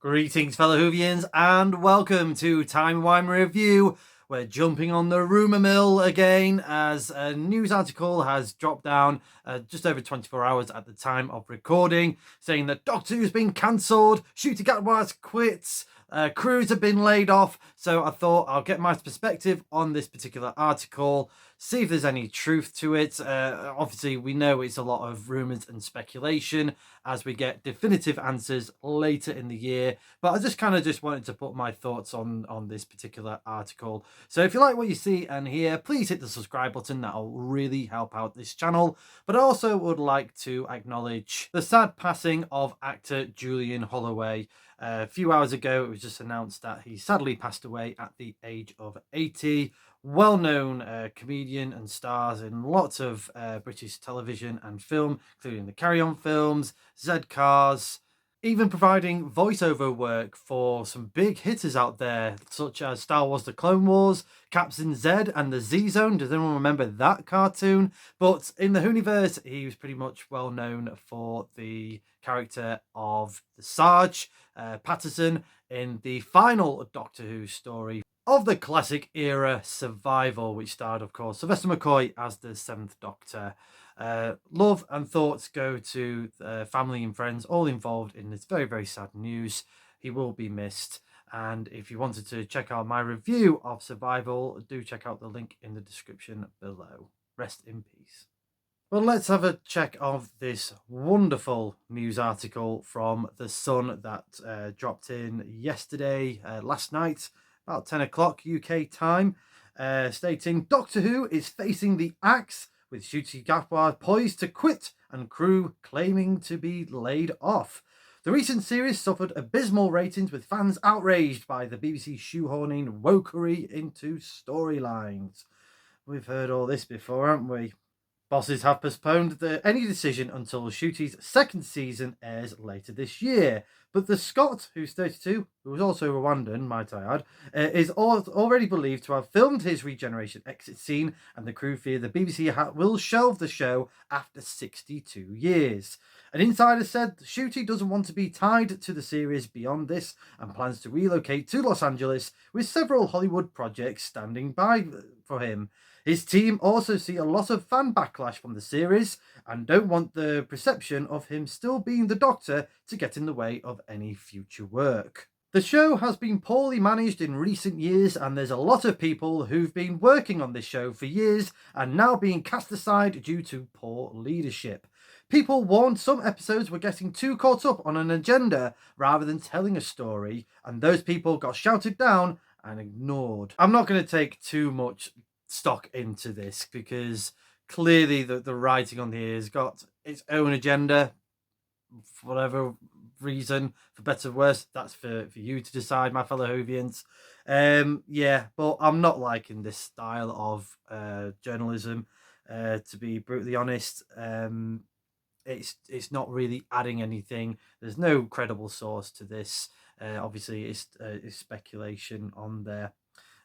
Greetings, fellow Whovians, and welcome to Timey Wimey Review. We're jumping on the rumour mill again as a news article has dropped down just over 24 hours at the time of recording, saying that Doctor Who's been cancelled, Ncuti Gatwa quits, crews have been laid off. So I thought I'll get my perspective on this particular article, see if there's any truth to it. Obviously, we know it's a lot of rumours and speculation as we get definitive answers later in the year. But I just wanted to put my thoughts on this particular article. So if you like what you see and hear, please hit the subscribe button. That'll really help out this channel. But I also would like to acknowledge the sad passing of actor Julian Holloway. A few hours ago, it was just announced that he sadly passed away at the age of 80. Well-known comedian and stars in lots of British television and film, including the Carry On films, Z Cars, even providing voiceover work for some big hitters out there, such as Star Wars The Clone Wars, Captain Z and the Z-Zone. Does anyone remember that cartoon? But in the Whoniverse, he was pretty much well known for the character of the Sarge, Patterson, in the final Doctor Who story of the classic era Survival, which starred, of course, Sylvester McCoy as the Seventh Doctor. Love and thoughts go to family and friends all involved in this very, very sad news. He will be missed. And if you wanted to check out my review of Survival, do check out the link in the description below. Rest in peace. Well, let's have a check of this wonderful news article from The Sun that dropped in yesterday, last night, about 10 o'clock UK time, stating Doctor Who is facing the axe with Ncuti Gatwa poised to quit and crew claiming to be laid off. The recent series suffered abysmal ratings, with fans outraged by the BBC shoehorning wokery into storylines. We've heard all this before, haven't we? Bosses have postponed any decision until Ncuti's second season airs later this year. But the Scot, who's 32, who was also Rwandan, might I add, is already believed to have filmed his regeneration exit scene, and the crew fear the BBC will shelve the show after 62 years. An insider said Ncuti doesn't want to be tied to the series beyond this and plans to relocate to Los Angeles, with several Hollywood projects standing by for him. His team also see a lot of fan backlash from the series and don't want the perception of him still being the Doctor to get in the way of any future work. The show has been poorly managed in recent years, and there's a lot of people who've been working on this show for years and now being cast aside due to poor leadership. People warned some episodes were getting too caught up on an agenda rather than telling a story, and those people got shouted down and ignored. I'm not going to take too much stock into this because clearly the writing on here has got its own agenda for whatever reason, for better or worse. That's for you to decide, my fellow Whovians. Yeah, but I'm not liking this style of journalism, to be brutally honest. It's not really adding anything. There's no credible source to this. Obviously it's speculation on there.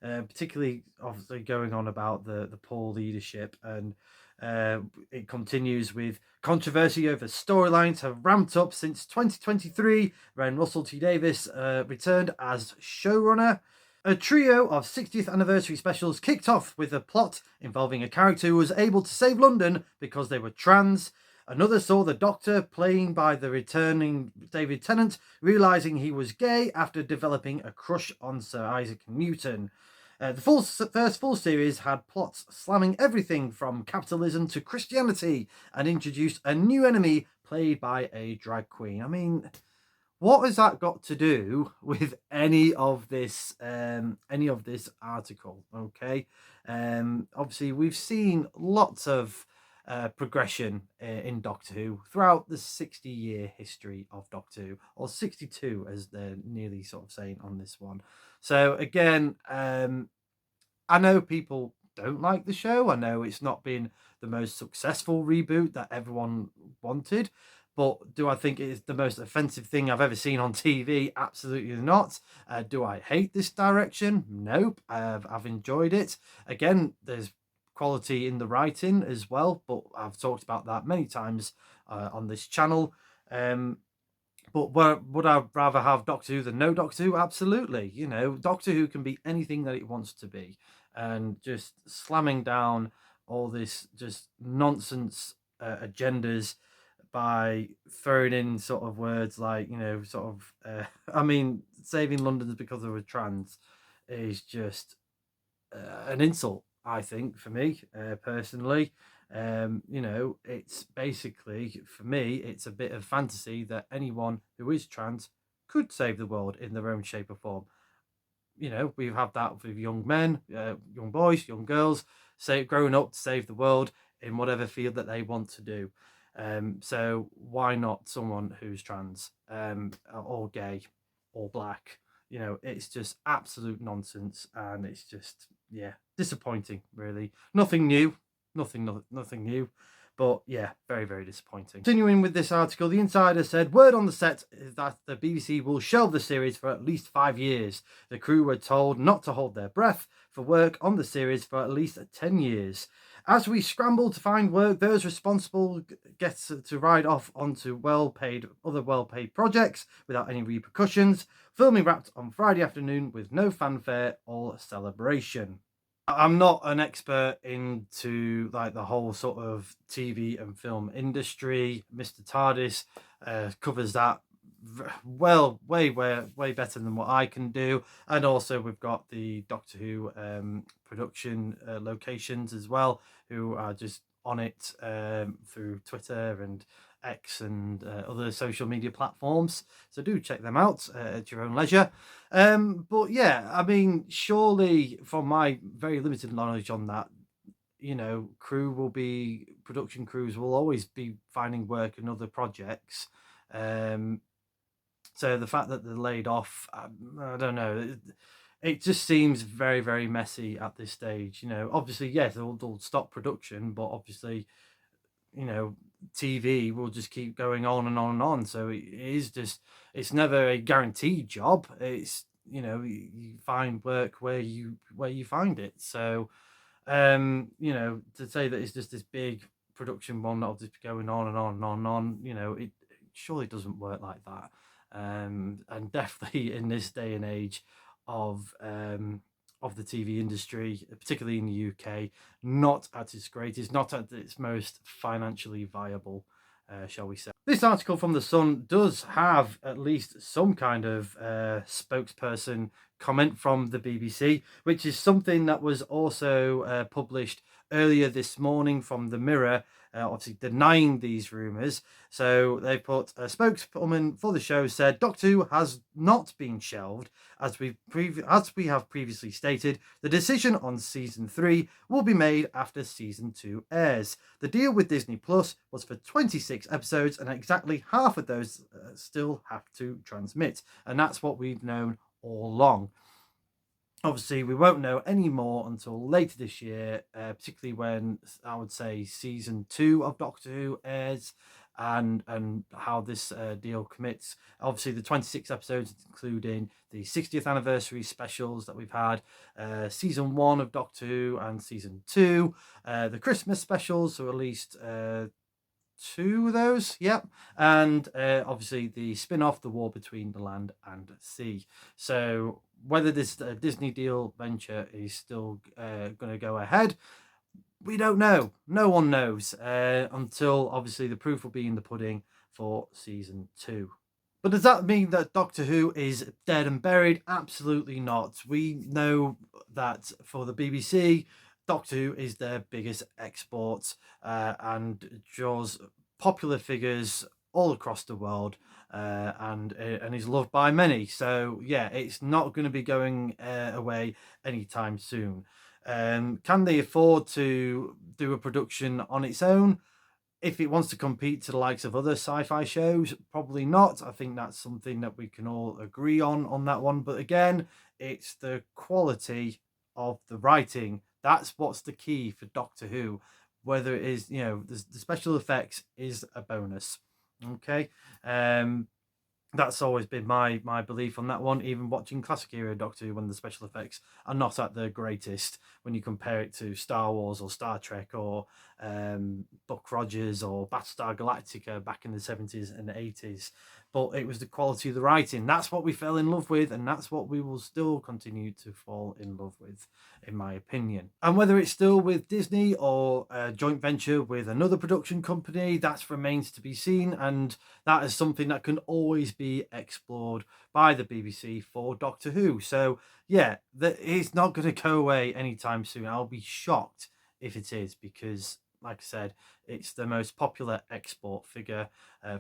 Particularly obviously going on about the poor leadership, and it continues with controversy over storylines have ramped up since 2023 when Russell T Davies returned as showrunner. A trio of 60th anniversary specials kicked off with a plot involving a character who was able to save London because they were trans. Another saw the Doctor, playing by the returning David Tennant, realising he was gay after developing a crush on Sir Isaac Newton. The first full series had plots slamming everything from capitalism to Christianity and introduced a new enemy played by a drag queen. I mean, what has that got to do with any of this article? Okay, obviously we've seen lots of progression in Doctor Who throughout the 60-year history of Doctor Who, or 62 as they're nearly sort of saying on this one. So again, I know people don't like the show. I know it's not been the most successful reboot that everyone wanted, but do I think it is the most offensive thing I've ever seen on TV? Absolutely not. Do I hate this direction? Nope. I've enjoyed it. Again, there's quality in the writing as well, but I've talked about that many times on this channel. But would I rather have Doctor Who than no Doctor Who? Absolutely. You know, Doctor Who can be anything that it wants to be, and just slamming down all this just nonsense agendas by throwing in sort of words like, you know, sort of I mean, saving London's because they were trans is just an insult, I think, for me personally. You know, it's basically, for me, it's a bit of fantasy that anyone who is trans could save the world in their own shape or form. You know, we've had that with young men, young boys, young girls, say growing up to save the world in whatever field that they want to do. So why not someone who's trans, or gay, or black? You know, it's just absolute nonsense, and it's just, yeah, disappointing. Really, nothing new, nothing new. But yeah, very, very disappointing. Continuing with this article, The Insider said, word on the set is that the BBC will shelve the series for at least 5 years. The crew were told not to hold their breath for work on the series for at least 10 years. As we scramble to find work, those responsible get to ride off onto other well-paid projects without any repercussions. Filming wrapped on Friday afternoon with no fanfare or celebration. I'm not an expert into like the whole sort of TV and film industry. Mr. TARDIS covers that well, way better than what I can do. And also we've got the Doctor Who production locations as well, who are just on it through Twitter and X and other social media platforms. So do check them out at your own leisure. But yeah, I mean, surely from my very limited knowledge on that, you know, production crews will always be finding work in other projects. So the fact that they're laid off, I don't know. It just seems very, very messy at this stage. You know, obviously, yes, they'll stop production, but obviously, you know, TV will just keep going on and on and on. So it is just, it's never a guaranteed job. It's, you know, you find work where you find it. So, you know, to say that it's just this big production one that'll just be going on and on and on and on, you know, it surely doesn't work like that. And definitely in this day and age of the TV industry, particularly in the UK, not at its greatest, not at its most financially viable, shall we say. This article from The Sun does have at least some kind of spokesperson comment from the BBC, which is something that was also published earlier this morning from The Mirror, obviously denying these rumours. So they put a spokeswoman for the show said, Doctor Who has not been shelved. As we have previously stated, the decision on season 3 will be made after season 2 airs. The deal with Disney Plus was for 26 episodes, and exactly half of those still have to transmit. And that's what we've known all along. Obviously, we won't know any more until later this year, particularly when I would say season 2 of Doctor Who airs, and how this deal commits. Obviously, the 26 episodes, including the 60th anniversary specials that we've had, season 1 of Doctor Who and season 2, the Christmas specials, so at least 2 of those, yep, and obviously the spin-off, The War Between the Land and Sea. So whether this Disney deal venture is still going to go ahead, we don't know. No one knows until obviously the proof will be in the pudding for season 2. But does that mean that Doctor Who is dead and buried? Absolutely not. We know that for the BBC, Doctor Who is their biggest export and draws popular figures all across the world, and is loved by many. So yeah, it's not going to be going away anytime soon. Can they afford to do a production on its own? If it wants to compete to the likes of other sci-fi shows, probably not. I think that's something that we can all agree on that one. But again, it's the quality of the writing. That's what's the key for Doctor Who. Whether it is, you know, the special effects is a bonus. Okay. That's always been my belief on that one, even watching classic era Doctor Who when the special effects are not at their greatest when you compare it to Star Wars or Star Trek or Buck Rogers or Battlestar Galactica back in the 70s and 80s. But it was the quality of the writing. That's what we fell in love with, and that's what we will still continue to fall in love with, in my opinion. And whether it's still with Disney or a joint venture with another production company, that remains to be seen, and that is something that can always be explored by the BBC for Doctor Who. So yeah, it's not going to go away anytime soon. I'll be shocked if it is, because like I said, it's the most popular export figure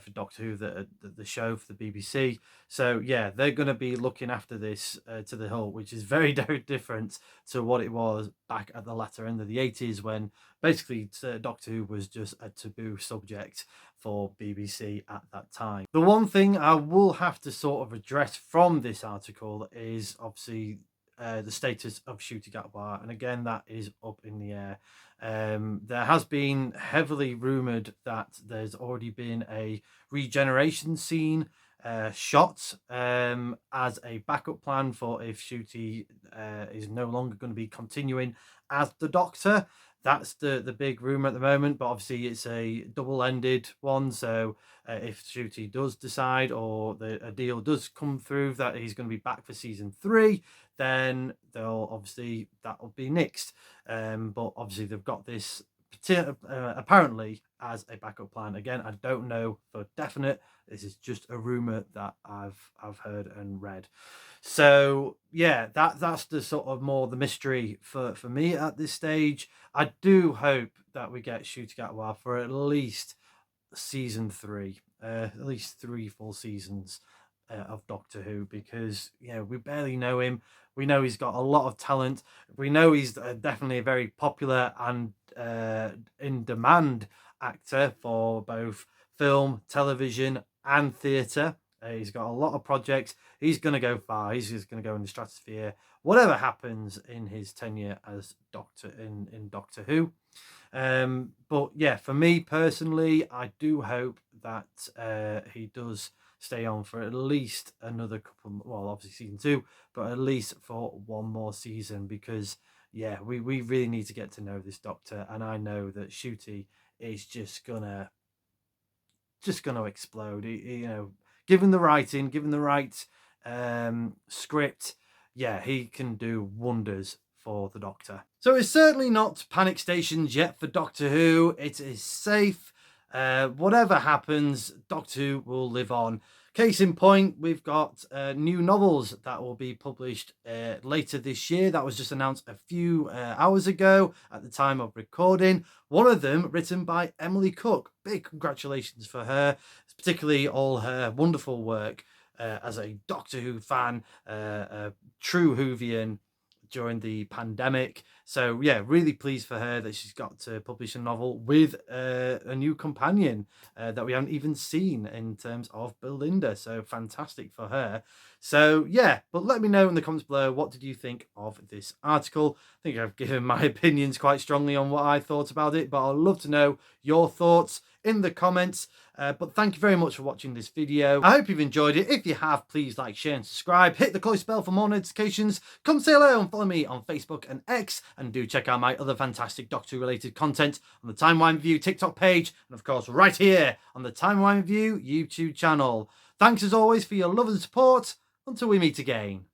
for Doctor Who, the show for the BBC. So yeah, they're going to be looking after this to the hilt, which is very, very different to what it was back at the latter end of the 80s, when basically Doctor Who was just a taboo subject for BBC at that time. The one thing I will have to sort of address from this article is obviously the status of Ncuti Gatwa, and again, that is up in the air. There has been heavily rumoured that there's already been a regeneration scene shot as a backup plan for if Ncuti is no longer going to be continuing as the Doctor. That's the big rumour at the moment, but obviously it's a double-ended one. So if Ncuti does decide, or a deal does come through that he's going to be back for season 3, then that'll be nixed. But obviously they've got this apparently as a backup plan. Again, I don't know for definite. This is just a rumor that I've heard and read. So yeah, that's the sort of more the mystery for me at this stage. I do hope that we get Ncuti Gatwa for at least season 3, at least 3 full seasons of Doctor Who, because we barely know him. We know he's got a lot of talent. We know he's definitely a very popular and in demand actor for both film, television, and theatre. He's got a lot of projects. He's going to go far. He's just going to go in the stratosphere, whatever happens in his tenure as Doctor in Doctor Who. But yeah, for me personally, I do hope that he does stay on for at least another couple, well, obviously season 2, but at least for one more season, because yeah, we really need to get to know this Doctor, and I know that Ncuti is just gonna explode. Given the writing, given the right script, yeah, he can do wonders for the Doctor. So it's certainly not panic stations yet for Doctor Who. It is safe. Whatever happens, Doctor Who will live on. Case in point, we've got new novels that will be published later this year. That was just announced a few hours ago at the time of recording. One of them written by Emily Cook. Big congratulations for her, particularly all her wonderful work as a Doctor Who fan, a true Whovian during the pandemic. So yeah, really pleased for her that she's got to publish a novel with a new companion that we haven't even seen in terms of Belinda. So fantastic for her. So yeah, but let me know in the comments below, what did you think of this article? I think I've given my opinions quite strongly on what I thought about it, but I'd love to know your thoughts in the comments. But thank you very much for watching this video. I hope you've enjoyed it. If you have, please like, share and subscribe. Hit the close bell for more notifications. Come say hello and follow me on Facebook and X. And do check out my other fantastic Doctor Who related content on the Timey Wimey Review TikTok page. And of course right here on the Timey Wimey Review YouTube channel. Thanks as always for your love and support. Until we meet again.